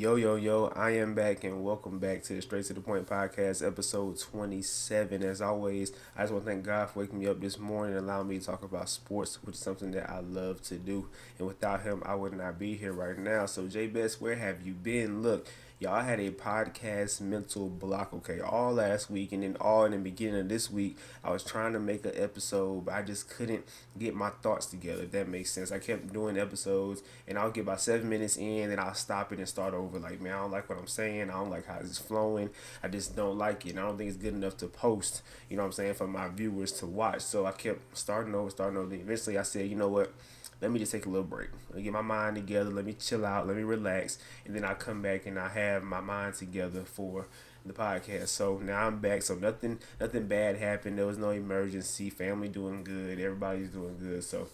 Yo, I am back and welcome back to the Straight to the Point podcast, episode 27. As always, I just want to thank God for waking me up this morning and allowing me to talk about sports, which is something that I love to do. And without him, I would not be here right now. So, J Best, where have you been? Look, y'all had a podcast mental block, okay, all last week and then all in the beginning of this week. I was trying to make an episode, but I just couldn't get my thoughts together, if that makes sense. I kept doing episodes and I'll get about 7 minutes in and I'll stop it and start over. Like, man, I don't like what I'm saying. I don't like how it's flowing. I just don't like it. And I don't think it's good enough to post, you know what I'm saying, for my viewers to watch. So I kept starting over. And eventually I said, you know what? Let me just take a little break. Let me get my mind together. Let me chill out. Let me relax. And then I come back and I have my mind together for the podcast. So now I'm back. So nothing bad happened. There was no emergency. Family doing good. Everybody's doing good. So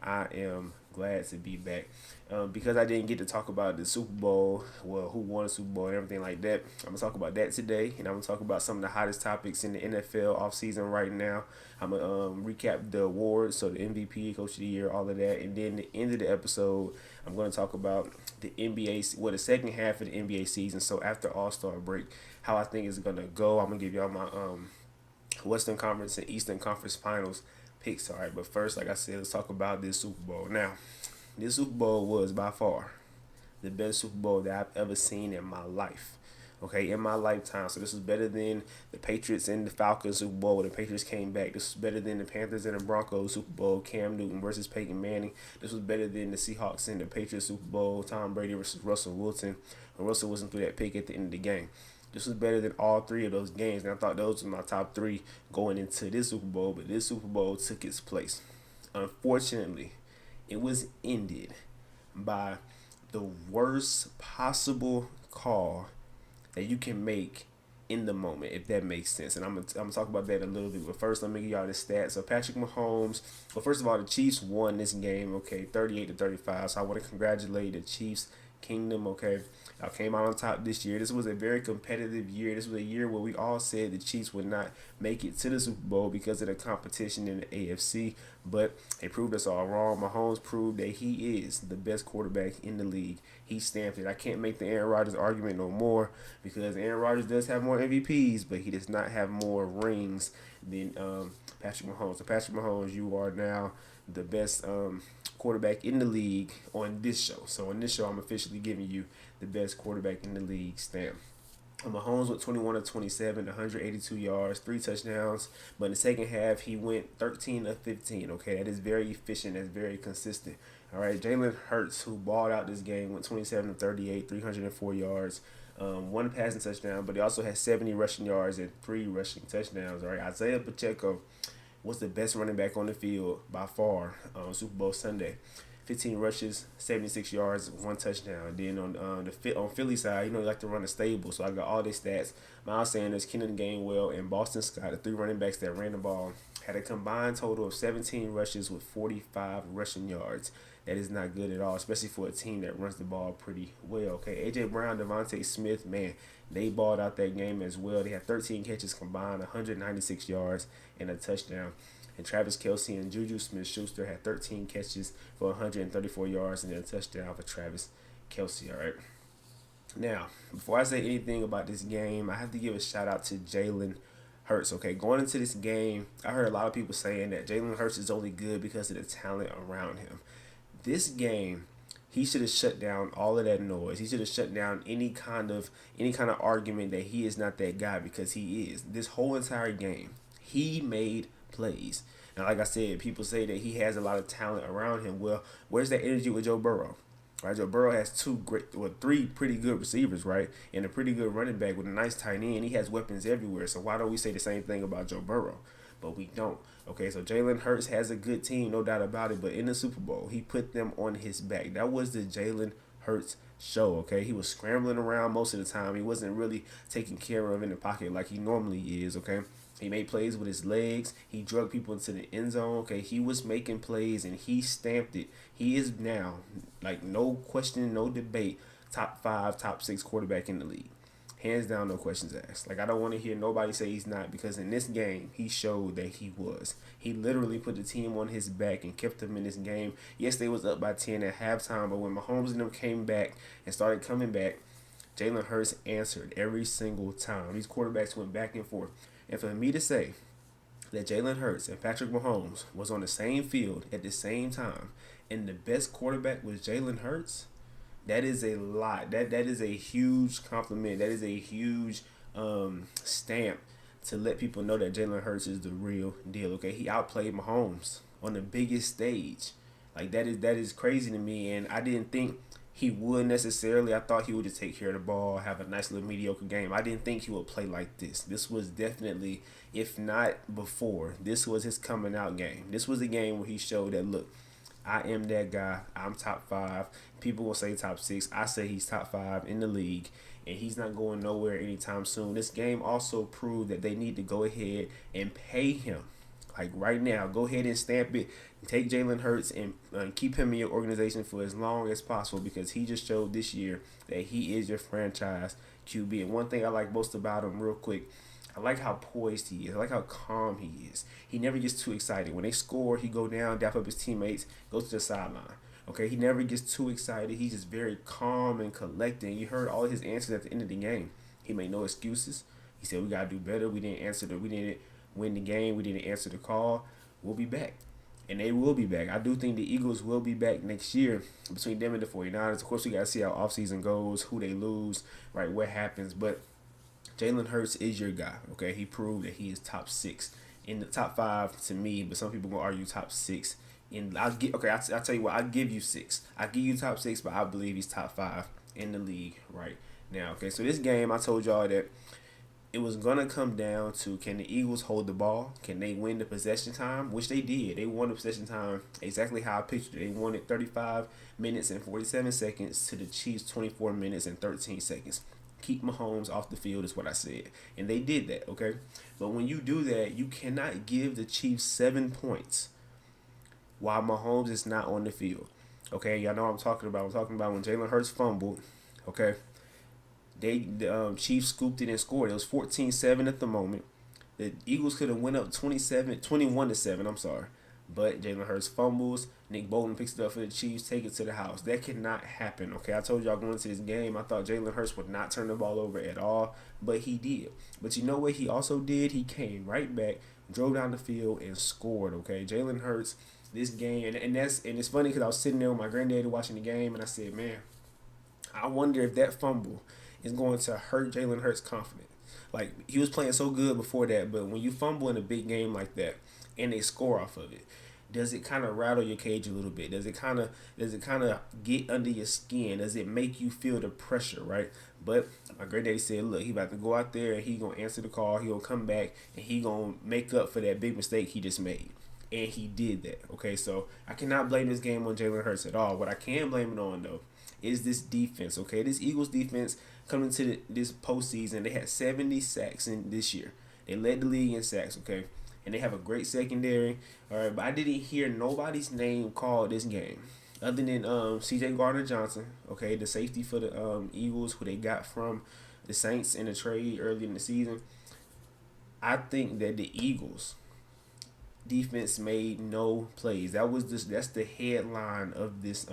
I am glad to be back. Because I didn't get to talk about the Super Bowl, well, who won the Super Bowl and everything like that. I'm going to talk about that today, and I'm going to talk about some of the hottest topics in the NFL offseason right now. I'm going to recap the awards, so the MVP, Coach of the Year, all of that. And then the end of the episode, I'm going to talk about the NBA, well, the second half of the NBA season. So after All-Star break, how I think it's going to go. I'm going to give y'all my Western Conference and Eastern Conference Finals picks. All right, but first, like I said, let's talk about this Super Bowl. Now, this Super Bowl was by far the best Super Bowl that I've ever seen in my life. Okay, in my lifetime. So this was better than the Patriots and the Falcons Super Bowl where the Patriots came back. This was better than the Panthers and the Broncos Super Bowl, Cam Newton versus Peyton Manning. This was better than the Seahawks and the Patriots Super Bowl, Tom Brady versus Russell Wilson. When Russell Wilson threw that pick at the end of the game. This was better than all three of those games. And I thought those were my top three going into this Super Bowl. But this Super Bowl took its place. Unfortunately, it was ended by the worst possible call that you can make in the moment, if that makes sense. And I'm gonna talk about that a little bit. But first, let me give y'all the stats. So Patrick Mahomes, well, first of all, the Chiefs won this game, okay, 38-35. So I want to congratulate the Chiefs Kingdom, okay. Y'all came out on top this year. This was a very competitive year. This was a year where we all said the Chiefs would not make it to the Super Bowl because of the competition in the AFC, but they proved us all wrong. Mahomes proved that he is the best quarterback in the league. He stamped it. I can't make the Aaron Rodgers argument no more because Aaron Rodgers does have more MVPs, but he does not have more rings than Patrick Mahomes. So Patrick Mahomes, you are now the best quarterback in the league on this show. So on this show, I'm officially giving you the best quarterback in the league stamp. Mahomes went 21 of 27, 182 yards, 3 touchdowns. But in the second half, he went 13 of 15. Okay, that is very efficient. That's very consistent. All right, Jalen Hurts, who balled out this game, went 27 of 38, 304 yards. One passing touchdown, but he also had 70 rushing yards and 3 rushing touchdowns. All right, Isaiah Pacheco was the best running back on the field by far on Super Bowl Sunday. 15 rushes, 76 yards, 1 touchdown. Then on Philly side, you know, you like to run a stable, so I got all their stats. Miles Sanders, Keenan Gainwell, and Boston Scott, the 3 running backs that ran the ball, had a combined total of 17 rushes with 45 rushing yards. That is not good at all, especially for a team that runs the ball pretty well. Okay, A.J. Brown, Devontae Smith, man, they balled out that game as well. They had 13 catches combined, 196 yards, and a touchdown. And Travis Kelce and Juju Smith-Schuster had 13 catches for 134 yards and then a touchdown for Travis Kelce. All right. Now, before I say anything about this game, I have to give a shout out to Jalen Hurts. Okay, going into this game, I heard a lot of people saying that Jalen Hurts is only good because of the talent around him. This game, he should have shut down all of that noise. He should have shut down any kind of argument that he is not that guy, because he is. This whole entire game, he made plays. Now, like I said, people say that he has a lot of talent around him. Well, where's that energy with Joe Burrow? Right, Joe Burrow has 3 pretty good receivers, right, and a pretty good running back with a nice tight end. He has weapons everywhere. So why don't we say the same thing about Joe Burrow? But we don't. Okay, so Jalen Hurts has a good team, no doubt about it. But in the Super Bowl, he put them on his back. That was the Jalen Hurts show. Okay, he was scrambling around most of the time. He wasn't really taken care of in the pocket like he normally is. Okay. He made plays with his legs. He drug people into the end zone. Okay, he was making plays and he stamped it. He is now, like, no question, no debate, top 5, top 6 quarterback in the league. Hands down, no questions asked. Like, I don't want to hear nobody say he's not, because in this game, he showed that he was. He literally put the team on his back and kept them in this game. Yes, they was up by 10 at halftime, but when Mahomes and them came back and started coming back, Jalen Hurts answered every single time. These quarterbacks went back and forth. And for me to say that Jalen Hurts and Patrick Mahomes was on the same field at the same time, and the best quarterback was Jalen Hurts, that is a lot. That is a huge compliment. That is a huge stamp to let people know that Jalen Hurts is the real deal. Okay, he outplayed Mahomes on the biggest stage. Like that is crazy to me, and I didn't think he would necessarily. I thought he would just take care of the ball, have a nice little mediocre game. I didn't think he would play like this. This was definitely, if not before, this was his coming out game. This was a game where he showed that, look, I am that guy. I'm top 5. People will say top 6. I say he's top 5 in the league, and he's not going nowhere anytime soon. This game also proved that they need to go ahead and pay him. Like right now, go ahead and stamp it. Take Jalen Hurts and keep him in your organization for as long as possible, because he just showed this year that he is your franchise QB. And one thing I like most about him, real quick, I like how poised he is. I like how calm he is. He never gets too excited. When they score, he go down, dap up his teammates, go to the sideline. Okay, he never gets too excited. He's just very calm and collected. You heard all his answers at the end of the game. He made no excuses. He said, we got to do better. We didn't win the game. We didn't answer the call. We'll be back. And they will be back. I do think the Eagles will be back next year between them and the 49ers. Of course, we got to see how offseason goes, who they lose, right, what happens. But Jalen Hurts is your guy, okay? He proved that he is top 6 in the top 5 to me, but some people gonna argue top 6. I'll tell you what, I'll give you 6. I give you top 6, but I believe he's top 5 in the league right now. Okay, so this game, I told y'all that it was gonna come down to, can the Eagles hold the ball? Can they win the possession time? Which they did. They won the possession time exactly how I pictured it. They won it 35 minutes and 47 seconds to the Chiefs 24 minutes and 13 seconds. Keep Mahomes off the field is what I said. And they did that, okay? But when you do that, you cannot give the Chiefs 7 points while Mahomes is not on the field. Okay, y'all know what I'm talking about. I'm talking about when Jalen Hurts fumbled, okay? The Chiefs scooped it and scored. It was 14-7 at the moment. The Eagles could have went up 21-7, I'm sorry. But Jalen Hurts fumbles. Nick Bolton picks it up for the Chiefs, take it to the house. That cannot happen, okay? I told y'all going into this game, I thought Jalen Hurts would not turn the ball over at all, but he did. But you know what he also did? He came right back, drove down the field, and scored, okay? Jalen Hurts, this game, and it's funny because I was sitting there with my granddaddy watching the game, and I said, man, I wonder if that fumble is going to hurt Jalen Hurts' confidence. Like, he was playing so good before that, but when you fumble in a big game like that and they score off of it, does it kind of rattle your cage a little bit? Does it kind of get under your skin? Does it make you feel the pressure, right? But my granddaddy said, look, he about to go out there and he going to answer the call. He going to come back and he going to make up for that big mistake he just made. And he did that, okay? So I cannot blame this game on Jalen Hurts at all. What I can blame it on, though, is this defense, okay? This Eagles defense coming to this postseason, they had 70 sacks in this year. They led the league in sacks, okay? And they have a great secondary, all right? But I didn't hear nobody's name called this game other than C.J. Gardner-Johnson, okay, the safety for the Eagles, who they got from the Saints in the trade early in the season. I think that the Eagles defense made no plays. That's the headline of this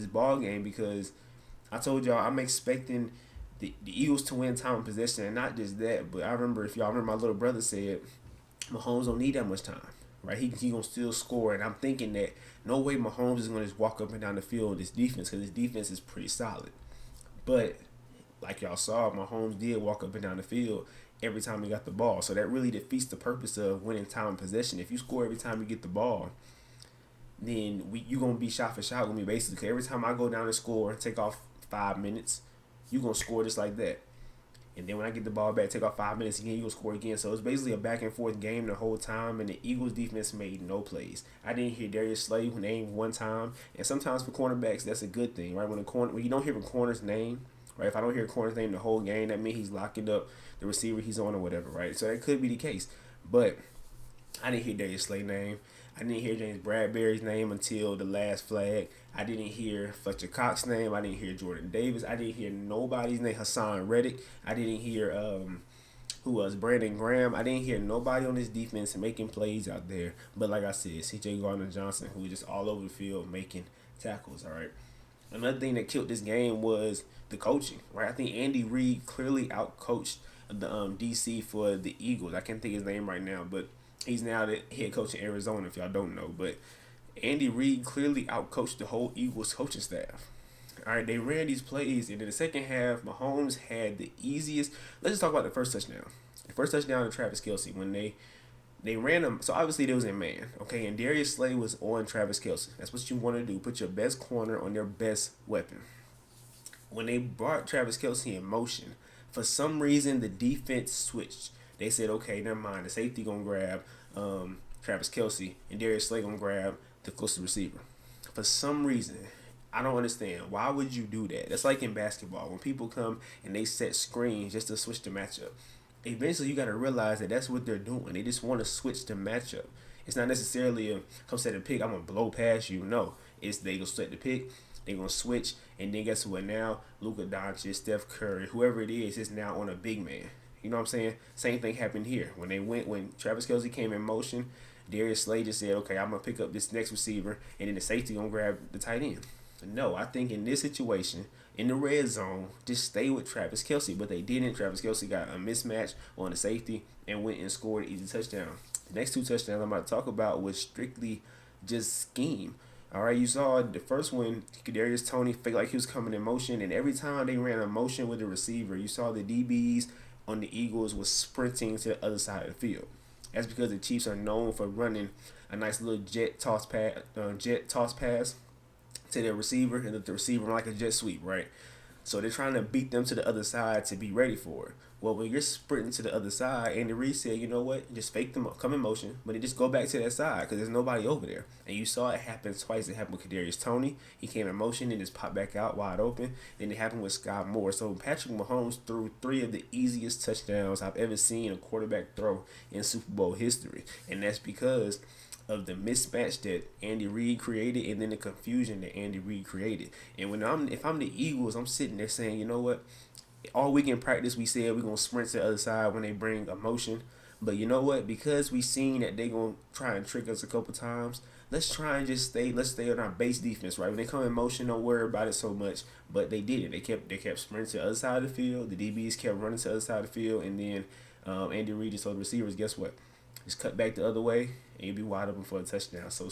ball game, because I told y'all I'm expecting the Eagles to win time of possession, and not just that, but I remember, if y'all remember, my little brother said Mahomes don't need that much time, right? He gonna still score, and I'm thinking that no way Mahomes is gonna just walk up and down the field with this defense, because this defense is pretty solid. But like y'all saw, Mahomes did walk up and down the field every time he got the ball, so that really defeats the purpose of winning time of possession. If you score every time you get the ball, then you gonna be shot for shot with me, basically. 'Cause every time I go down and score, take off 5 minutes, you gonna score just like that. And then when I get the ball back, take off 5 minutes again, you gonna score again. So it's basically a back and forth game the whole time, and the Eagles defense made no plays. I didn't hear Darius Slay name one time, and sometimes for cornerbacks that's a good thing, right? When you don't hear a corner's name, right? If I don't hear a corner's name the whole game, that means he's locking up the receiver he's on or whatever, right? So that could be the case, but I didn't hear Darius Slay name. I didn't hear James Bradbury's name until the last flag. I didn't hear Fletcher Cox's name. I didn't hear Jordan Davis. I didn't hear nobody's name. Hassan Reddick. I didn't hear who was Brandon Graham. I didn't hear nobody on this defense making plays out there. But like I said, C.J. Gardner-Johnson, who is just all over the field making tackles. All right. Another thing that killed this game was the coaching, right? I think Andy Reid clearly outcoached the DC for the Eagles. I can't think his name right now, but he's now the head coach in Arizona. If y'all don't know, but Andy Reid clearly outcoached the whole Eagles coaching staff. All right, they ran these plays, and in the second half, Mahomes had the easiest. Let's just talk about the first touchdown. The first touchdown to Travis Kelsey when they ran them. So obviously they was in man, okay. And Darius Slay was on Travis Kelsey. That's what you want to do. Put your best corner on their best weapon. When they brought Travis Kelsey in motion, for some reason the defense switched. They said, okay, never mind. The safety gonna grab Travis Kelsey, and Darius Slay gonna grab the closest receiver. For some reason, I don't understand. Why would you do that? That's like in basketball when people come and they set screens just to switch the matchup. Eventually, you got to realize that that's what they're doing. They just want to switch the matchup. It's not necessarily a come set a pick. I'm gonna blow past you. No, it's they gonna set the pick. They gonna switch, and then guess what? Now Luka Doncic, Steph Curry, whoever it is now on a big man. You know what I'm saying? Same thing happened here when Travis Kelsey came in motion. Darius Slay just said, okay, I'm gonna pick up this next receiver, and then the safety gonna grab the tight end. No, I think in this situation, in the red zone, just stay with Travis Kelsey. But they didn't. Travis Kelsey got a mismatch on the safety and went and scored an easy touchdown. The next two touchdowns I'm about to talk about was strictly just scheme. All right, you saw the first one, Kadarius Toney felt like he was coming in motion, and every time they ran a motion with the receiver, you saw the DBs on the Eagles was sprinting to the other side of the field. That's because the Chiefs are known for running a nice little jet toss pass to their receiver, and the receiver like a jet sweep, right? So they're trying to beat them to the other side to be ready for it. Well, when you're sprinting to the other side, Andy Reid said, you know what, just fake them, come in motion, but then just go back to that side because there's nobody over there. And you saw it happen twice. It happened with Kadarius Toney. He came in motion and just popped back out wide open. Then it happened with Scott Moore. So Patrick Mahomes threw 3 of the easiest touchdowns I've ever seen a quarterback throw in Super Bowl history. And that's because of the mismatch that Andy Reid created and then the confusion that Andy Reid created. And if I'm the Eagles, I'm sitting there saying, you know what? All week in practice we said we're gonna sprint to the other side when they bring a motion. But you know what? Because we seen that they gonna try and trick us a couple times, let's try and let's stay on our base defense, right? When they come in motion, don't worry about it so much. But they did it. They kept sprinting to the other side of the field. The DBs kept running to the other side of the field, and then Andy Reid just told the receivers, guess what? Just cut back the other way, and you'll be wide open for a touchdown. So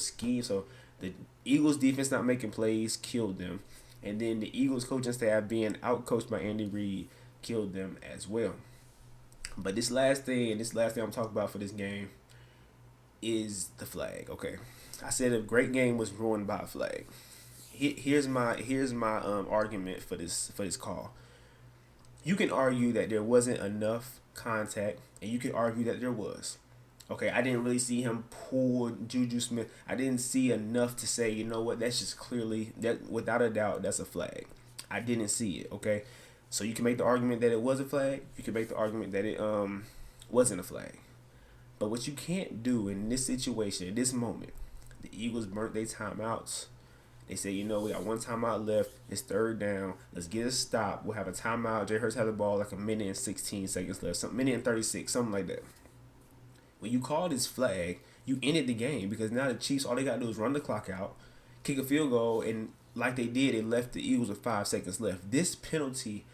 the Eagles defense not making plays killed them, and then the Eagles coaching staff being outcoached by Andy Reid killed them as well. But this last thing I'm talking about for this game is the flag. Okay, I said a great game was ruined by a flag. Here's my argument for this call. You can argue that there wasn't enough contact, and you can argue that there was. Okay, I didn't really see him pull Juju Smith. I didn't see enough to say, you know what, that's just clearly, that without a doubt, that's a flag. I didn't see it, okay? So you can make the argument that it was a flag. You can make the argument that it wasn't a flag. But what you can't do in this situation, in this moment, the Eagles burnt their timeouts. They say, you know, we got one timeout left. It's third down. Let's get a stop. We'll have a timeout. Jay Hurts had the ball like a minute and 16 seconds left. Minute and 36, something like that. When you call this flag, you ended the game because now the Chiefs, all they got to do is run the clock out, kick a field goal, and like they did, they left the Eagles with 5 seconds left. This penalty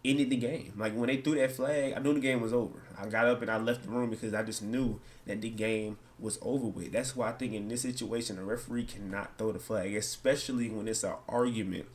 ended the game. Like when they threw that flag, I knew the game was over. I got up and I left the room because I just knew that the game was over with. That's why I think in this situation, a referee cannot throw the flag, especially when it's an argument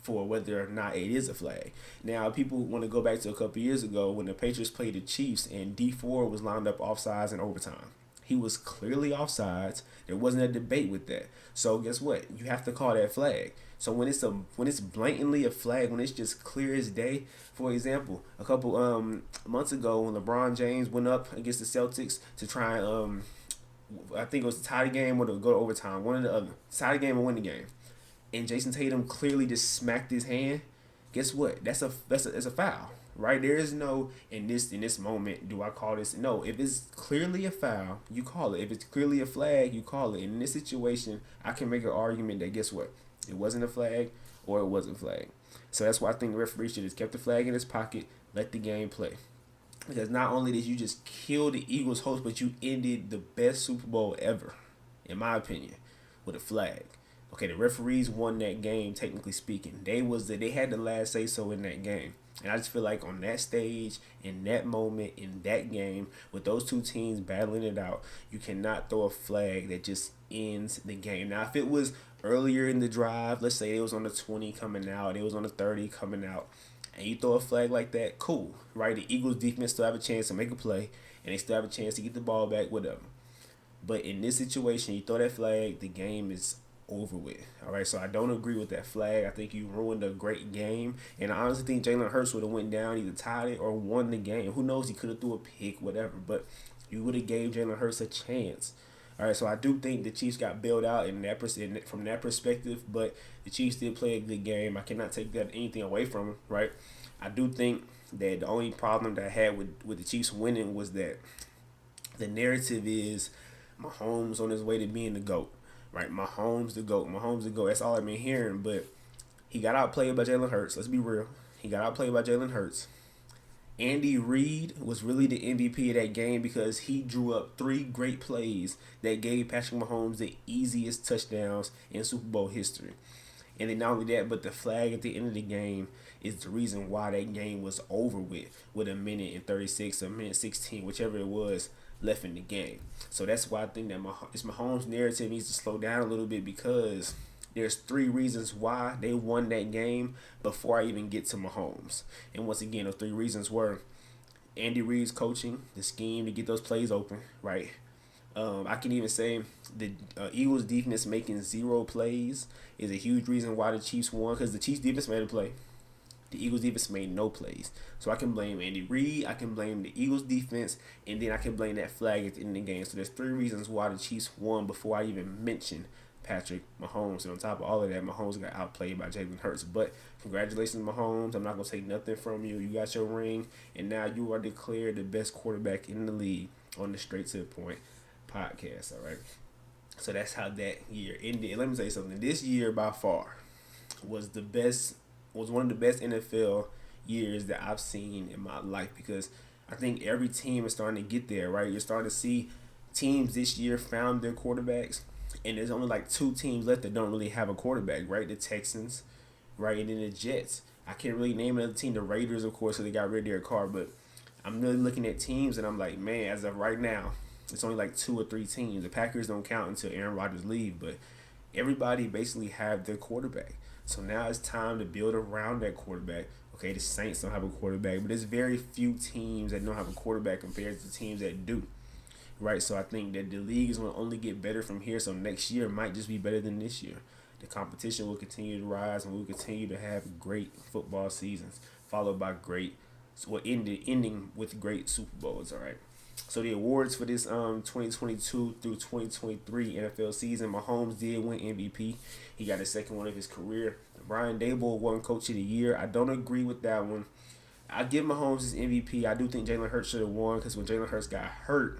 for whether or not it is a flag. Now, people want to go back to a couple years ago when the Patriots played the Chiefs and D4 was lined up offsides in overtime. He was clearly offsides. There wasn't a debate with that. So guess what? You have to call that flag. So when it's blatantly a flag, when it's just clear as day. For example, a couple months ago when LeBron James went up against the Celtics to try I think it was to tie the game or to go to overtime, one or the other, tie the game or win the game, and Jason Tatum clearly just smacked his hand. Guess what? That's a foul, right? There is no in this moment. Do I call this? No. If it's clearly a foul, you call it. If it's clearly a flag, you call it. In this situation, I can make an argument that guess what? It wasn't a flag or it wasn't a flag. So that's why I think the referee should have kept the flag in his pocket, let the game play. Because not only did you just kill the Eagles' host, but you ended the best Super Bowl ever, in my opinion, with a flag. Okay, the referees won that game. Technically speaking, they had the last say so in that game. And I just feel like on that stage, in that moment, in that game, with those two teams battling it out, you cannot throw a flag that just ends the game. Now, if it was earlier in the drive, let's say it was on the 20 coming out, it was on the 30 coming out, and you throw a flag like that, cool, right? The Eagles defense still have a chance to make a play, and they still have a chance to get the ball back, whatever. But in this situation, you throw that flag, the game is over with. All right, so I don't agree with that flag. I think you ruined a great game, and I honestly think Jalen Hurts would have went down, either tied it or won the game. Who knows? He could have threw a pick, whatever. But you would have gave Jalen Hurts a chance. All right, so I do think the Chiefs got bailed out from that perspective, but the Chiefs did play a good game. I cannot take that anything away from them, right? I do think that the only problem that I had with the Chiefs winning was that the narrative is Mahomes on his way to being the GOAT, right? Mahomes the GOAT. Mahomes the GOAT. That's all I've been hearing. But he got outplayed by Jalen Hurts. Let's be real. He got outplayed by Jalen Hurts. Andy Reid was really the MVP of that game because he drew up 3 great plays that gave Patrick Mahomes the easiest touchdowns in Super Bowl history. And then not only that, but the flag at the end of the game is the reason why that game was over with a minute and 36, a minute 16, whichever it was, left in the game. So that's why I think that Mahomes' narrative needs to slow down a little bit, because there's 3 reasons why they won that game before I even get to Mahomes. And once again, those 3 reasons were Andy Reid's coaching, the scheme to get those plays open, right? I can even say the Eagles defense making 0 plays is a huge reason why the Chiefs won, because the Chiefs defense made a play. The Eagles defense made no plays. So I can blame Andy Reid, I can blame the Eagles defense, and then I can blame that flag at the end of the game. So there's 3 reasons why the Chiefs won before I even mentioned Patrick Mahomes. And on top of all of that, Mahomes got outplayed by Jalen Hurts. But congratulations, Mahomes. I'm not going to take nothing from you. You got your ring, and now you are declared the best quarterback in the league on the Straight to the Point podcast, all right? So that's how that year ended. And let me tell you something. This year, by far, was one of the best NFL years that I've seen in my life, because I think every team is starting to get there, right? You're starting to see teams this year found their quarterbacks, and there's only like 2 teams left that don't really have a quarterback, right? The Texans, right, and then the Jets. I can't really name another team. The Raiders, of course, so they got rid of their car, but I'm really looking at teams, and I'm like, man, as of right now, it's only like 2 or 3 teams. The Packers don't count until Aaron Rodgers leaves, but everybody basically have their quarterback. So now it's time to build around that quarterback. Okay, the Saints don't have a quarterback, but there's very few teams that don't have a quarterback compared to the teams that do. Right, so I think that the league is going to only get better from here. So next year might just be better than this year. The competition will continue to rise, and we'll continue to have great football seasons, followed by ending with great Super Bowls. All right. So the awards for this 2022 through 2023 NFL season, Mahomes did win MVP. He got his second one of his career. Brian Daboll won Coach of the Year. I don't agree with that one. I give Mahomes his MVP. I do think Jalen Hurts should have won, because when Jalen Hurts got hurt,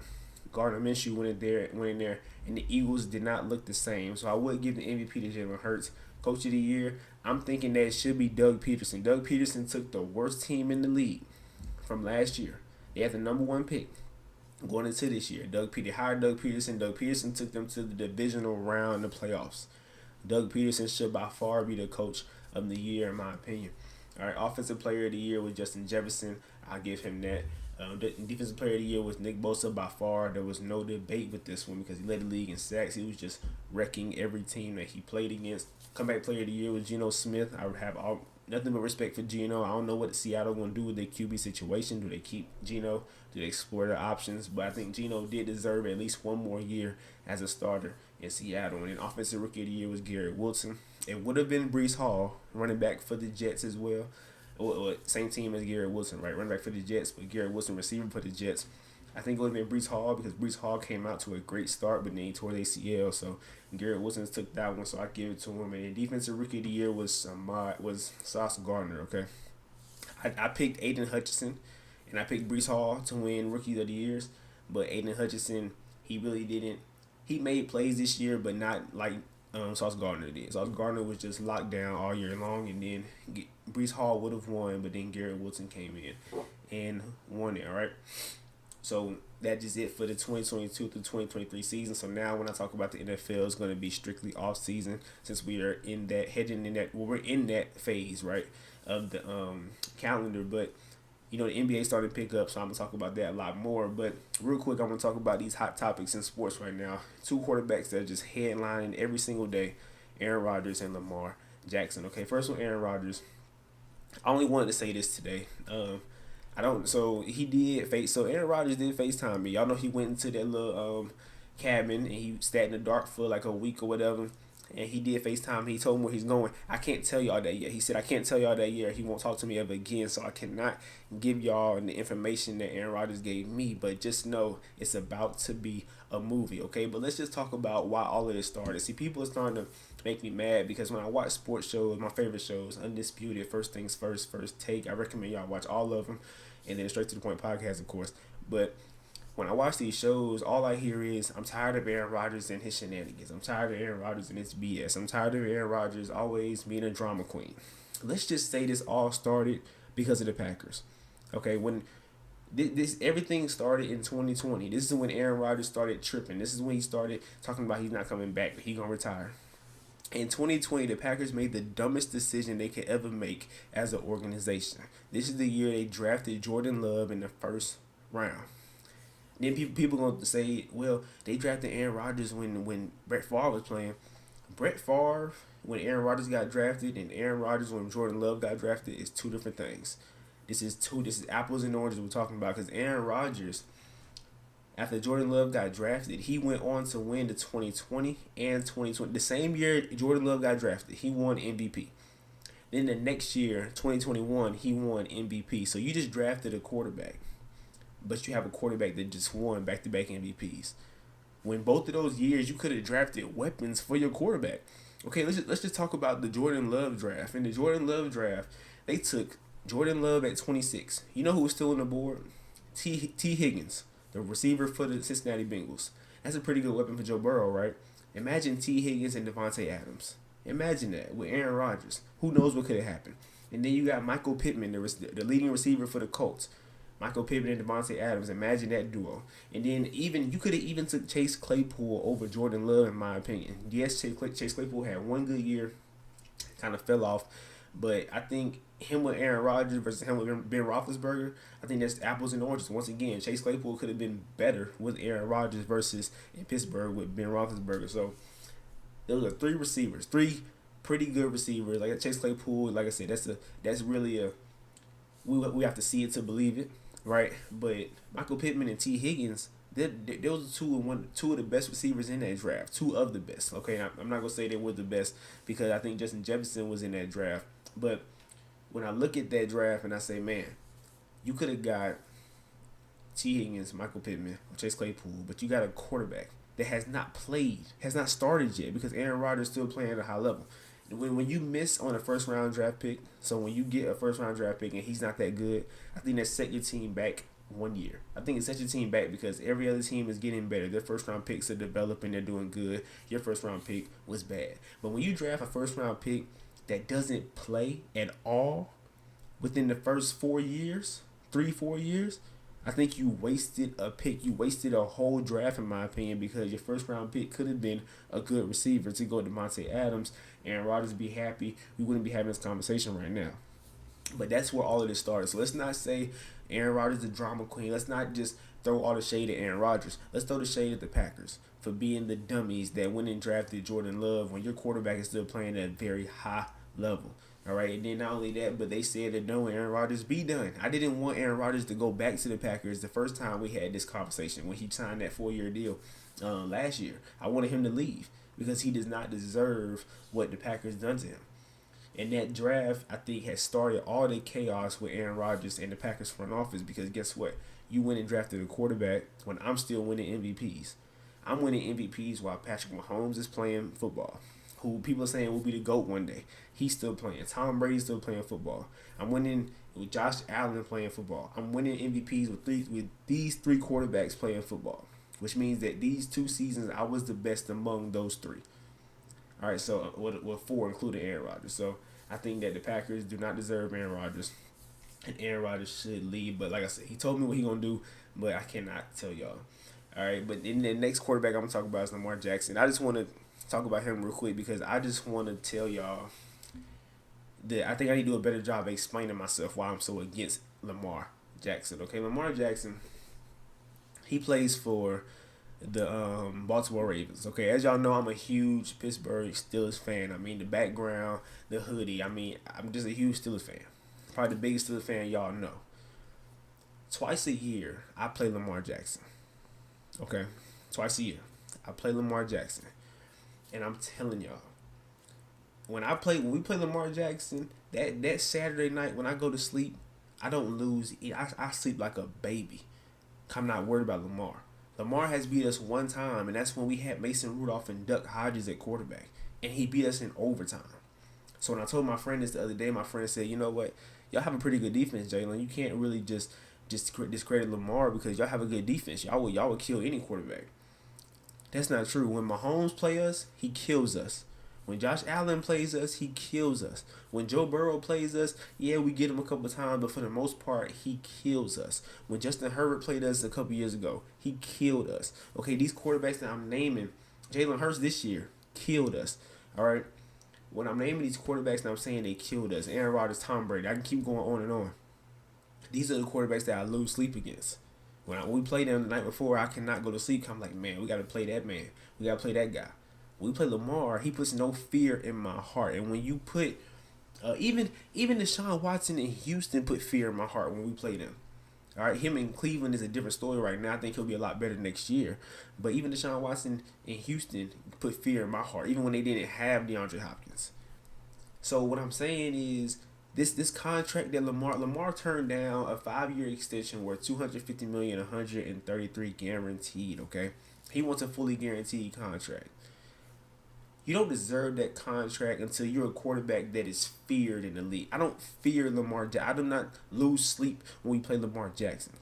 Gardner Minshew went in there, and the Eagles did not look the same. So I would give the MVP to Jalen Hurts. Coach of the Year, I'm thinking that it should be Doug Peterson. Doug Peterson took the worst team in the league from last year. They had the number 1 pick going into this year. They hired Doug Peterson. Doug Peterson took them to the divisional round in the playoffs. Doug Peterson should by far be the coach of the year, in my opinion. All right, offensive player of the year was Justin Jefferson. I'll give him that. Defensive player of the year was Nick Bosa by far. There was no debate with this one, because he led the league in sacks. He was just wrecking every team that he played against. Comeback player of the year was Geno Smith. I would have nothing but respect for Geno. I don't know what Seattle going to do with their QB situation. Do they keep Geno? Do they explore their options? But I think Geno did deserve at least 1 more year as a starter in Seattle. And then offensive rookie of the year was Garrett Wilson. It would have been Breece Hall, running back for the Jets as well. Same team as Garrett Wilson, right? Running back for the Jets, but Garrett Wilson receiver for the Jets. I think it would have been Breece Hall, because Breece Hall came out to a great start, but then he tore the ACL. So Garrett Wilson took that one, so I give it to him. And the defensive rookie of the year was Sauce Gardner. Okay, I picked Aiden Hutchinson, and I picked Breece Hall to win rookie of the years. But Aiden Hutchinson, he really didn't. He made plays this year, but not like Sauce Gardner did. Sauce Gardner was just locked down all year long, and then Breece Hall would have won, but then Garrett Wilson came in and won it. All right. So that is it for the 2022 through 2023 season. So now when I talk about the NFL, it's going to be strictly off season since we are in that heading in that we're in that phase, right, of the calendar. But the NBA started to pick up, so I'm gonna talk about that a lot more. But real quick, I'm gonna talk about these hot topics in sports right now. Two quarterbacks that are just headlining every single day: Aaron Rodgers and Lamar Jackson. Okay, first one, Aaron Rodgers. I only wanted to say this today. I don't. So he did face. So Aaron Rodgers did FaceTime me. Y'all know he went into that little cabin and he sat in the dark for like a week or whatever. And he did FaceTime. He told me where he's going. I can't tell y'all that yet. He said I can't tell y'all that yet. He won't talk to me ever again. So I cannot give y'all the information that Aaron Rodgers gave me. But just know it's about to be a movie, okay? But let's just talk about why all of this started. See, people are starting to make me mad because when I watch sports shows, my favorite shows, Undisputed, First Things First, First Take, I recommend y'all watch all of them. And then Straight to the Point podcast, of course. But when I watch these shows, all I hear is, I'm tired of Aaron Rodgers and his shenanigans. I'm tired of Aaron Rodgers and his BS. I'm tired of Aaron Rodgers always being a drama queen. Let's just say this all started because of the Packers. Okay, when this everything started in 2020. This is when Aaron Rodgers started tripping. This is when he started talking about he's not coming back, but he's going to retire. In 2020, the Packers made the dumbest decision they could ever make as an organization. This is the year they drafted Jordan Love in the first round. Then people going to say, well, they drafted Aaron Rodgers when Brett Favre was playing. Brett Favre, when Aaron Rodgers got drafted, and Aaron Rodgers when Jordan Love got drafted is two different things. This is apples and oranges we're talking about, because Aaron Rodgers, after Jordan Love got drafted, he went on to win the 2020 and 2020. The same year Jordan Love got drafted, he won MVP. Then the next year, 2021, he won MVP. So you just drafted a quarterback, but you have a quarterback that just won back-to-back MVPs. When both of those years, you could have drafted weapons for your quarterback. Okay, let's just talk about the Jordan Love draft. In the Jordan Love draft, they took Jordan Love at 26. You know who was still on the board? T. Higgins, the receiver for the Cincinnati Bengals. That's a pretty good weapon for Joe Burrow, right? Imagine T. Higgins and Devontae Adams. Imagine that with Aaron Rodgers. Who knows what could have happened? And then you got Michael Pittman, the leading receiver for the Colts. Michael Pittman and Devontae Adams. Imagine that duo. And then you could have even took Chase Claypool over Jordan Love, in my opinion. Yes, Chase Claypool had one good year, kind of fell off. But I think him with Aaron Rodgers versus him with Ben Roethlisberger, I think that's apples and oranges. Once again, Chase Claypool could have been better with Aaron Rodgers versus in Pittsburgh with Ben Roethlisberger. So those are three receivers, three pretty good receivers. Like Chase Claypool, like I said, that's really a we have to see it to believe it, right? But Michael Pittman and T. Higgins, those are two of the best receivers in that draft. Two of the best. Okay, I'm not gonna say they were the best because I think Justin Jefferson was in that draft. But when I look at that draft and I say, man, you could have got T. Higgins, Michael Pittman, or Chase Claypool, but you got a quarterback that has not started yet because Aaron Rodgers is still playing at a high level. When you miss on a first round draft pick, so when you get a first round draft pick and he's not that good, I think that set your team back 1 year. I think it sets your team back because every other team is getting better. Their first round picks are developing, they're doing good. Your first round pick was bad. But when you draft a first round pick that doesn't play at all within the first 4 years, 3-4 years, I think you wasted a pick. You wasted a whole draft, in my opinion, because your first round pick could have been a good receiver to go to Devontae Adams. Aaron Rodgers would be happy. We wouldn't be having this conversation right now. But that's where all of this started. So let's not say Aaron Rodgers is the drama queen. Let's not just throw all the shade at Aaron Rodgers. Let's throw the shade at the Packers for being the dummies that went and drafted Jordan Love when your quarterback is still playing at a very high level. All right, and then not only that, but they said that no, Aaron Rodgers be done. I didn't want Aaron Rodgers to go back to the Packers the first time we had this conversation when he signed that 4-year deal last year. I wanted him to leave because he does not deserve what the Packers done to him. And that draft, I think, has started all the chaos with Aaron Rodgers and the Packers front office because guess what? You went and drafted a quarterback when I'm still winning MVPs. I'm winning MVPs while Patrick Mahomes is playing football, who people are saying will be the GOAT one day. He's still playing. Tom Brady's still playing football. I'm winning with Josh Allen playing football. I'm winning MVPs with these three quarterbacks playing football, which means that these 2 seasons I was the best among those 3. All right, so 4 including Aaron Rodgers. So I think that the Packers do not deserve Aaron Rodgers. and Aaron Rodgers should leave. But like I said, he told me what he gonna do, but I cannot tell y'all. All right, but then the next quarterback I'm gonna talk about is Lamar Jackson. I just want to talk about him real quick because I just want to tell y'all that I think I need to do a better job of explaining myself why I'm so against Lamar Jackson. Okay, Lamar Jackson, he plays for the Baltimore Ravens. Okay, as y'all know, I'm a huge Pittsburgh Steelers fan. I mean, the background, the hoodie. I mean, I'm just a huge Steelers fan. Probably the biggest Steelers fan y'all know. Twice a year, I play Lamar Jackson. Okay, twice a year, I play Lamar Jackson, and I'm telling y'all, when we play Lamar Jackson, that Saturday night when I go to sleep, I don't lose. I sleep like a baby. I'm not worried about Lamar. Lamar has beat us one time, and that's when we had Mason Rudolph and Duck Hodges at quarterback, and he beat us in overtime. So when I told my friend this the other day, my friend said, "You know what? Y'all have a pretty good defense, Jalen. You can't really just discredit Lamar because y'all have a good defense. Y'all would kill any quarterback." That's not true. When Mahomes plays us, he kills us. When Josh Allen plays us, he kills us. When Joe Burrow plays us, yeah, we get him a couple times, but for the most part, he kills us. When Justin Herbert played us a couple years ago, he killed us. Okay, these quarterbacks that I'm naming, Jalen Hurts this year killed us. All right, when I'm naming these quarterbacks and I'm saying they killed us, Aaron Rodgers, Tom Brady, I can keep going on and on. These are the quarterbacks that I lose sleep against. When we played them the night before, I cannot go to sleep. I'm like, man, we got to play that man. We got to play that guy. When we play Lamar, he puts no fear in my heart. And when you put, even Deshaun Watson in Houston put fear in my heart when we played him. All right, him in Cleveland is a different story right now. I think he'll be a lot better next year. But even Deshaun Watson in Houston put fear in my heart, even when they didn't have DeAndre Hopkins. So what I'm saying is, this contract that Lamar turned down a 5-year extension worth $250 million, 133 guaranteed. Okay, he wants a fully guaranteed contract. You don't deserve that contract until you're a quarterback that is feared in the league. I don't fear Lamar. I do not lose sleep when we play Lamar Jackson.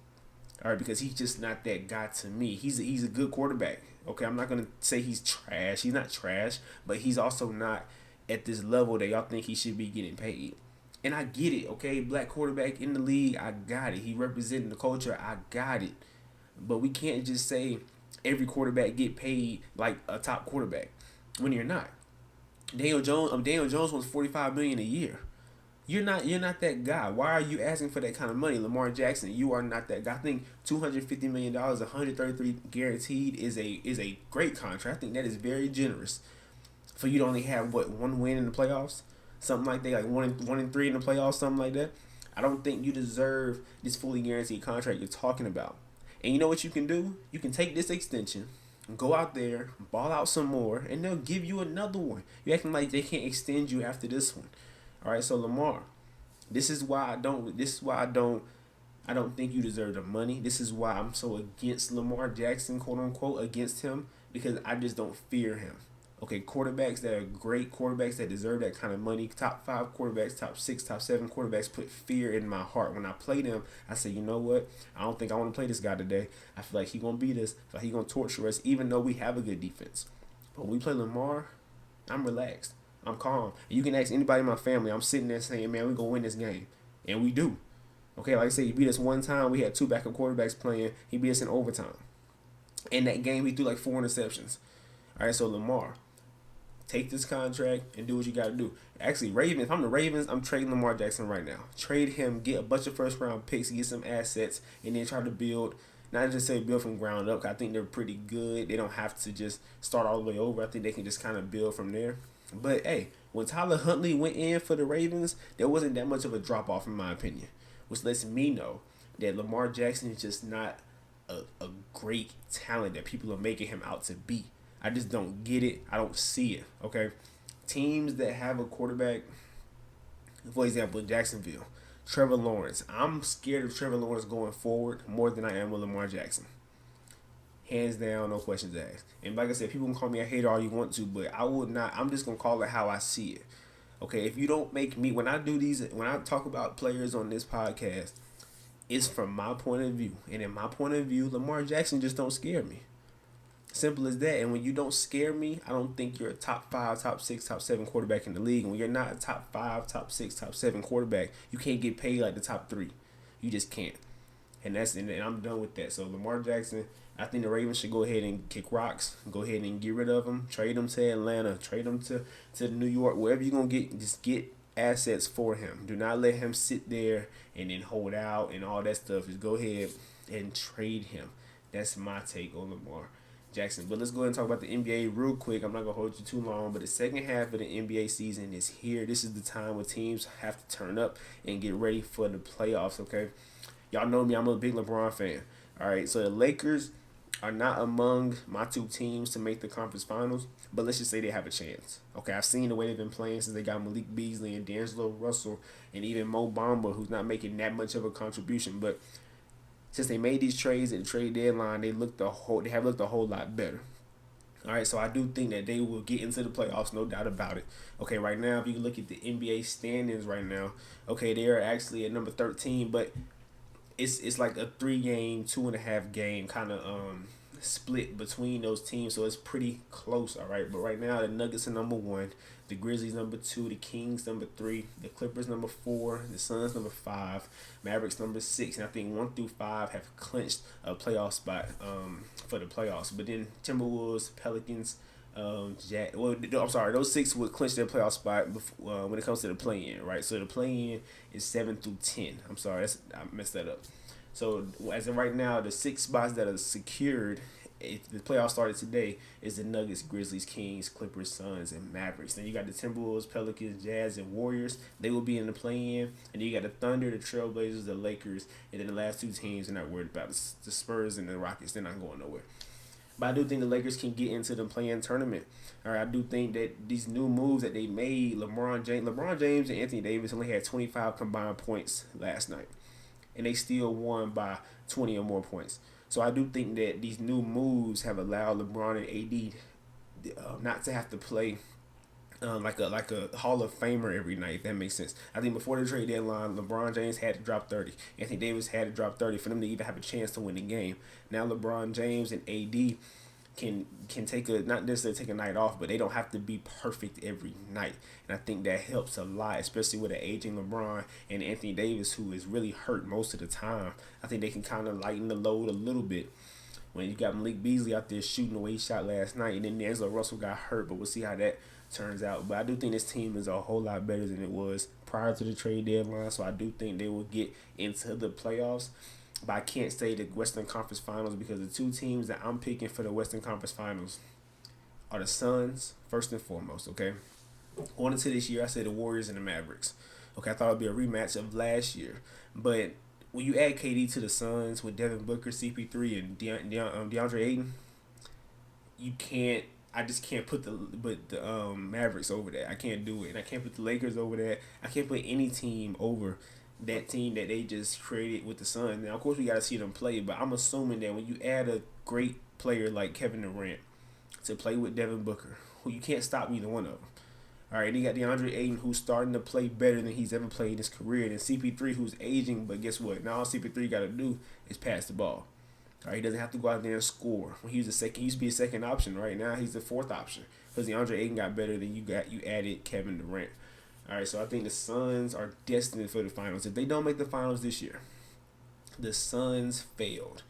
All right, because he's just not that guy to me. He's a good quarterback. Okay, I'm not gonna say he's trash. He's not trash, but he's also not at this level that y'all think he should be getting paid. And I get it, okay? Black quarterback in the league, I got it. He representing the culture, I got it. But we can't just say every quarterback get paid like a top quarterback when you're not. Daniel Jones wants $45 million a year. You're not that guy. Why are you asking for that kind of money, Lamar Jackson? You are not that guy. I think $250 million, 133 guaranteed is a great contract. I think that is very generous for you to only have one win in the playoffs. Something like that, like one in three in the playoffs, something like that. I don't think you deserve this fully guaranteed contract you're talking about. And you know what you can do? You can take this extension, go out there, ball out some more, and they'll give you another one. You acting like they can't extend you after this one. All right, so Lamar, this is why I don't think you deserve the money. This is why I'm so against Lamar Jackson, quote unquote, against him, because I just don't fear him. Okay, quarterbacks that are great quarterbacks that deserve that kind of money, top 5 quarterbacks, top 6, top 7 quarterbacks put fear in my heart. When I play them, I say, you know what? I don't think I want to play this guy today. I feel like he's going to beat us. I feel like he's going to torture us, even though we have a good defense. But when we play Lamar, I'm relaxed. I'm calm. You can ask anybody in my family. I'm sitting there saying, man, we're going to win this game. And we do. Okay, like I said, he beat us one time. We had 2 backup quarterbacks playing. He beat us in overtime. In that game, he threw like 4 interceptions. All right, so Lamar, take this contract and do what you got to do. Actually, Ravens, if I'm the Ravens, I'm trading Lamar Jackson right now. Trade him, get a bunch of first-round picks, get some assets, and then try to build, not just say build from ground up, 'cause I think they're pretty good. They don't have to just start all the way over. I think they can just kind of build from there. But, hey, when Tyler Huntley went in for the Ravens, there wasn't that much of a drop-off in my opinion, which lets me know that Lamar Jackson is just not a great talent that people are making him out to be. I just don't get it. I don't see it. Okay, teams that have a quarterback, for example, Jacksonville, Trevor Lawrence. I'm scared of Trevor Lawrence going forward more than I am with Lamar Jackson. Hands down, no questions asked. And like I said, people can call me a hater all you want to, but I would not. I'm just gonna call it how I see it. Okay, if you don't make me, when I talk about players on this podcast, it's from my point of view, and in my point of view, Lamar Jackson just don't scare me. Simple as that. And when you don't scare me, I don't think you're a top 5, top 6, top 7 quarterback in the league. And when you're not a top 5, top 6, top 7 quarterback, you can't get paid like the top 3. You just can't. And I'm done with that. So Lamar Jackson, I think the Ravens should go ahead and kick rocks, go ahead and get rid of him, trade him to Atlanta, trade him to New York, wherever you're gonna get, just get assets for him. Do not let him sit there and then hold out and all that stuff. Just go ahead and trade him. That's my take on Lamar Jackson. But let's go ahead and talk about the NBA real quick. I'm not gonna hold you too long, but the second half of the NBA season is here. This is the time where teams have to turn up and get ready for the playoffs. Okay, y'all know me. I'm a big LeBron fan. All right, so the Lakers are not among my 2 teams to make the conference finals, but let's just say they have a chance. Okay, I've seen the way they've been playing since they got Malik Beasley and D'Angelo Russell and even Mo Bamba, who's not making that much of a contribution. But since they made these trades at the trade deadline, they have looked a whole lot better. All right, so I do think that they will get into the playoffs, no doubt about it. Okay, right now, if you look at the NBA standings right now, okay, they are actually at number 13, but it's like a 3-game, 2.5-game kind of split between those teams, so it's pretty close. All right, but right now the Nuggets are number 1, the Grizzlies number 2, the Kings number 3, the Clippers number 4, the Suns number 5, Mavericks number 6, and I think 1 through 5 have clinched a playoff spot for the playoffs. But then Timberwolves, Pelicans, I'm sorry, those 6 would clinch their playoff spot before, when it comes to the play-in, right? So the play-in is 7 through 10. I'm sorry, I messed that up. So as of right now, the 6 spots that are secured, if the playoffs started today, is the Nuggets, Grizzlies, Kings, Clippers, Suns, and Mavericks. Then you got the Timberwolves, Pelicans, Jazz, and Warriors. They will be in the play-in. And then you got the Thunder, the Trailblazers, the Lakers, and then the last 2 teams they're not worried about, the Spurs and the Rockets. They're not going nowhere. But I do think the Lakers can get into the play-in tournament. All right, I do think that these new moves that they made, LeBron James and Anthony Davis only had 25 combined points last night, and they still won by 20 or more points. So I do think that these new moves have allowed LeBron and AD not to have to play like a Hall of Famer every night, if that makes sense. I think before the trade deadline, LeBron James had to drop 30. Anthony Davis had to drop 30 for them to even have a chance to win the game. Now LeBron James and AD can take not necessarily take a night off, but they don't have to be perfect every night. And I think that helps a lot, especially with an aging LeBron and Anthony Davis, who is really hurt most of the time. I think they can kind of lighten the load a little bit. When you got Malik Beasley out there shooting the way he shot last night, and then D'Angelo Russell got hurt, but we'll see how that turns out. But I do think this team is a whole lot better than it was prior to the trade deadline, so I do think they will get into the playoffs. But I can't say the Western Conference Finals, because the 2 teams that I'm picking for the Western Conference Finals are the Suns, first and foremost, okay? Going into this year, I said the Warriors and the Mavericks. Okay, I thought it would be a rematch of last year. But when you add KD to the Suns with Devin Booker, CP3, and DeAndre Ayton, I just can't put the Mavericks over that. I can't do it. And I can't put the Lakers over that. I can't put any team over that team that they just created with the Suns. Now, of course, we got to see them play, but I'm assuming that when you add a great player like Kevin Durant to play with Devin Booker, who you can't stop either one of them. All right, you got DeAndre Ayton, who's starting to play better than he's ever played in his career, and then CP3, who's aging, but guess what? Now all CP3 got to do is pass the ball. All right, he doesn't have to go out there and score. When he used to be a second option. Right now, he's the 4th option because DeAndre Ayton got better than you added Kevin Durant. All right, so I think the Suns are destined for the finals. If they don't make the finals this year, the Suns failed.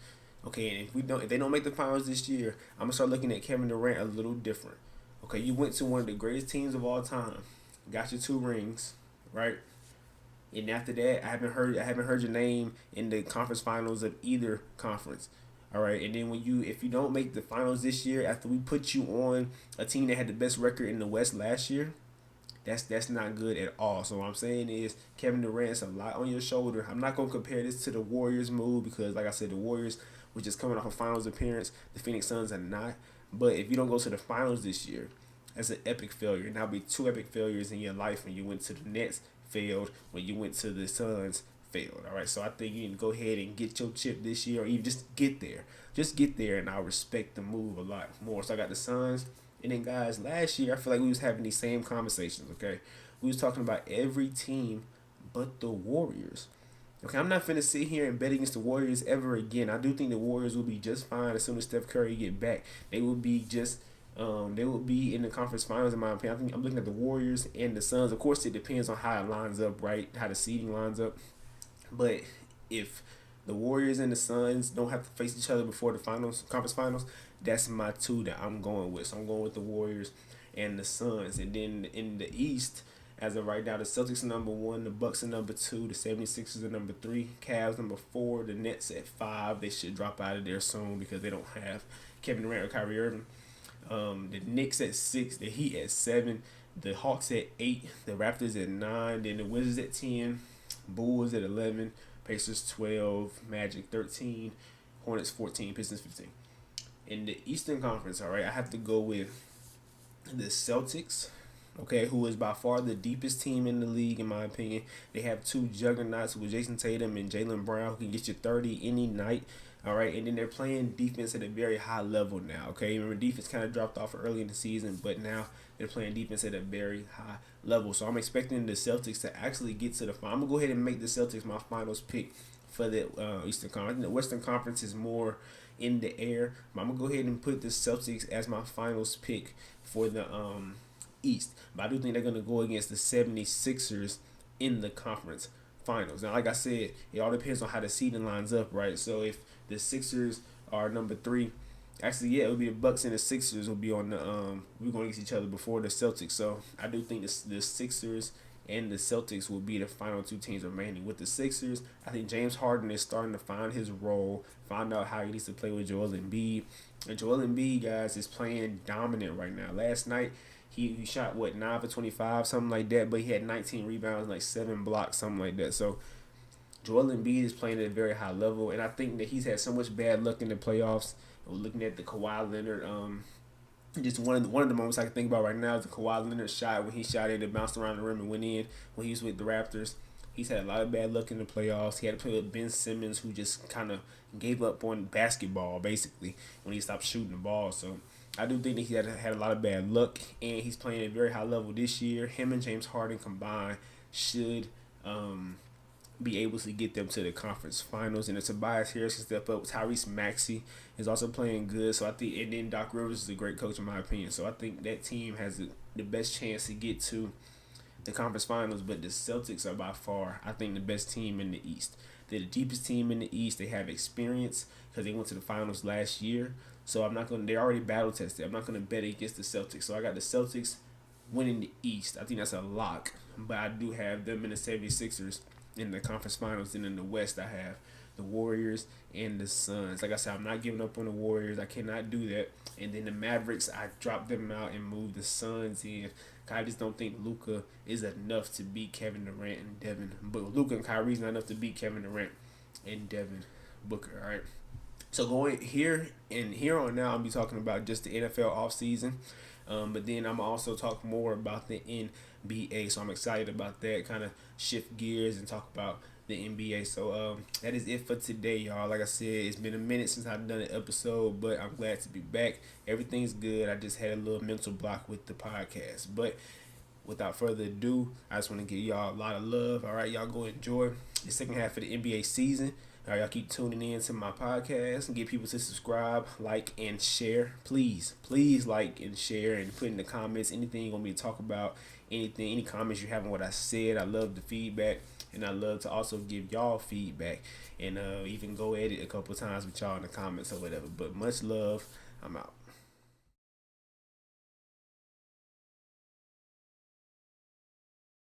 Okay, and if they don't make the finals this year, I'm gonna start looking at Kevin Durant a little different. Okay, you went to one of the greatest teams of all time, got your 2 rings, right? And after that, I haven't heard your name in the conference finals of either conference. All right, and then if you don't make the finals this year, after we put you on a team that had the best record in the West last year, that's not good at all. So what I'm saying is Kevin Durant's a lot on your shoulder. I'm not gonna compare this to the Warriors move because, like I said, the Warriors were just coming off a finals appearance. The Phoenix Suns are not. But if you don't go to the finals this year, that's an epic failure. And that'll be 2 epic failures in your life when you went to the Nets, failed. When you went to the Suns, failed. All right, so I think you can go ahead and get your chip this year, or even just get there. Just get there, and I'll respect the move a lot more. So I got the Suns. And then, guys, last year, I feel like we was having these same conversations, okay? We was talking about every team but the Warriors. Okay, I'm not finna sit here and bet against the Warriors ever again. I do think the Warriors will be just fine as soon as Steph Curry get back. They will be just they will be in the conference finals in my opinion. I think I'm looking at the Warriors and the Suns. Of course, it depends on how it lines up, right? How the seeding lines up. But if the Warriors and the Suns don't have to face each other before the finals, conference finals, that's my two that I'm going with. So I'm going with the Warriors and the Suns. And then in the East, as of right now, the Celtics are number one, the Bucks are number two, the 76ers are number three, Cavs number four, the Nets at five. They should drop out of there soon because they don't have Kevin Durant or Kyrie Irving. The Knicks at six, the Heat at seven, the Hawks at eight, the Raptors at nine, then the Wizards at 10, Bulls at 11, Pacers 12, Magic 13, Hornets 14, Pistons 15. In the Eastern Conference, all right, I have to go with the Celtics, okay, who is by far the deepest team in the league, in my opinion. They have two juggernauts with Jason Tatum and Jaylen Brown, who can get you 30 any night. All right, and then they're playing defense at a very high level now. Okay, remember defense kind of dropped off early in the season, but now they're playing defense at a very high level. So I'm expecting the Celtics to actually get to the final. I'm gonna go ahead and make the Celtics my finals pick for the Eastern Conference. The Western Conference is more in the air. But I'm gonna go ahead and put the Celtics as my finals pick for the East. But I do think they're gonna go against the 76ers in the conference finals. Now, like I said, it all depends on how the seeding lines up, right? So if the Sixers are number three, actually, yeah, it would be the Bucks and the Sixers will be on the we're going against each other before the Celtics. So I do think the Sixers and the Celtics will be the final two teams remaining. With the Sixers, I think James Harden is starting to find his role, find out how he needs to play with Joel Embiid. And Joel Embiid, guys, is playing dominant right now. Last night, he shot, 9 for 25, something like that, but he had 19 rebounds, like 7 blocks, something like that. So Joel Embiid is playing at a very high level, and I think that he's had so much bad luck in the playoffs. We're looking at the Kawhi Leonard, just one of the moments I can think about right now is the Kawhi Leonard shot when he shot it, it bounced around the rim and went in when he was with the Raptors. He's had a lot of bad luck in the playoffs. He had to play with Ben Simmons, who just kind of gave up on basketball, basically, when he stopped shooting the ball. So I do think that he had a lot of bad luck, and he's playing at a very high level this year. Him and James Harden combined should be able to get them to the conference finals. And if Tobias Harris can step up, Tyrese Maxey is also playing good. So I think, and then Doc Rivers is a great coach in my opinion. So I think that team has the best chance to get to the conference finals. But the Celtics are by far, I think, the best team in the East. They're the deepest team in the East. They have experience because they went to the finals last year. So I'm not going to, they're already battle tested. I'm not going to bet against the Celtics. So I got the Celtics winning the East. I think that's a lock. But I do have them in the 76ers in the conference finals. And in the West, I have the Warriors and the Suns. Like I said, I'm not giving up on the Warriors. I cannot do that. And then the Mavericks, I dropped them out and moved the Suns in. I just don't think Luka is enough to beat Kevin Durant and Devin. But Luka and Kyrie's not enough to beat Kevin Durant and Devin Booker. All right. So going here on now, I'll be talking about just the NFL offseason. But then I'm also talk more about the NBA. So I'm excited about that. Kind of shift gears and talk about the NBA. So that is it for today, y'all. Like I said, it's been a minute since I've done an episode, but I'm glad to be back. Everything's good. I just had a little mental block with the podcast. But without further ado, I just want to give y'all a lot of love. All right, y'all go enjoy the second half of the NBA season. All right, y'all keep tuning in to my podcast and get people to subscribe, like, and share. Please like and share and put in the comments anything you want me to talk about, anything, any comments you have on what I said. I love the feedback, and I love to also give y'all feedback and even go at it a couple times with y'all in the comments or whatever. But much love. I'm out.